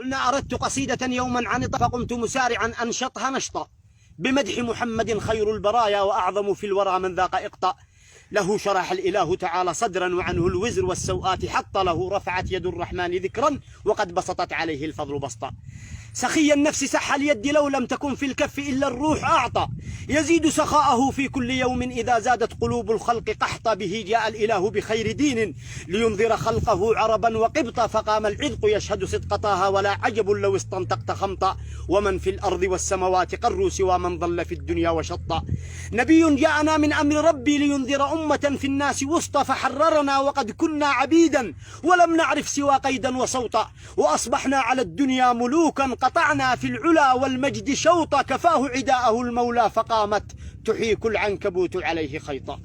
قلنا أردت قصيدة يوما عنطة فقمت مسارعا أنشطها نشطا بمدح محمد خير البرايا وأعظم في الورى من ذاق إقطاء. له شرح الإله تعالى صدرا وعنه الوزر والسوءات حط له رفعت يد الرحمن ذكرا وقد بسطت عليه الفضل بسطا. سخي النفس سح اليد لو لم تكن في الكف إلا الروح أعطى يزيد سخاءه في كل يوم إذا زادت قلوب الخلق قحطا. به جاء الإله بخير دين لينذر خلقه عربا وقبطا فقام العذق يشهد صدق طه ولا عجب لو استنطقت خمطا. ومن في الأرض والسماوات قروا سوى من ضل في الدنيا وشطا. نبي جاءنا من أمر ربي لينذر أمة في الناس وسطا فحررنا وقد كنا عبيدا ولم نعرف سوى قيدا وصوتا. وأصبحنا على الدنيا ملوكا قطعنا في العلا والمجد شوطا. كفاه عداءه المولى فقامت تحيك العنكبوت عليه خيطا.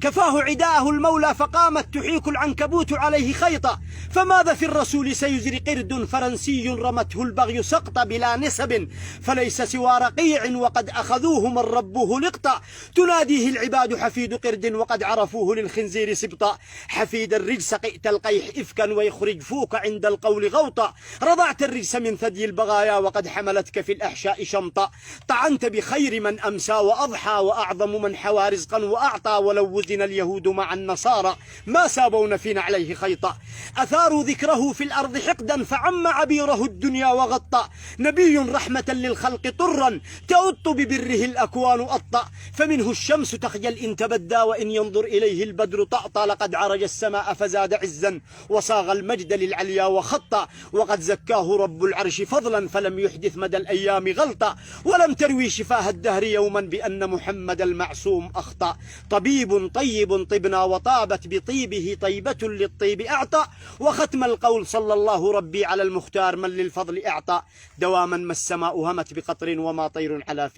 كفاه عداءه المولى فقامت تحيك العنكبوت عليه خيطا. فماذا في الرسول سيجري قرد فرنسي رمته البغي سقطا بلا نسب فليس سوى رقيع وقد أخذوه من ربه لقطا. تناديه العباد حفيد قرد وقد عرفوه للخنزير سبطا. حفيد الرجس قئت القيح إفكا ويخرج فوك عند القول غوطا. رضعت الرجس من ثدي البغايا وقد حملتك في الأحشاء شمطا. طعنت بخير من أمسى وأضحى وأعظم من حوى رزقا وأعطى. ولو وزن اليهود مع النصارى ما سابون فينا عليه خيطا. أثاروا ذكره في الأرض حقدا فعم عبيره الدنيا وغطى. نبي رحمة للخلق طرا تؤط ببره الأكوان أطأ. فمنه الشمس تخجل إن تبدى وإن ينظر إليه البدر طأطا. لقد عرج السماء فزاد عزا وصاغ المجد للعليا وخطا. وقد زكاه رب العرش فضلا فلم يحدث مدى الأيام غلطا. ولم تروي شفاه الدهر يوما بأن محمد المعصوم أخطأ. طبيب طيب طبنا وطابت بطيبه طيبة للطيب أعطى. وختم القول صلى الله ربي على المختار من للفضل أعطى. دواما ما السماء همت بقطر وما طير على في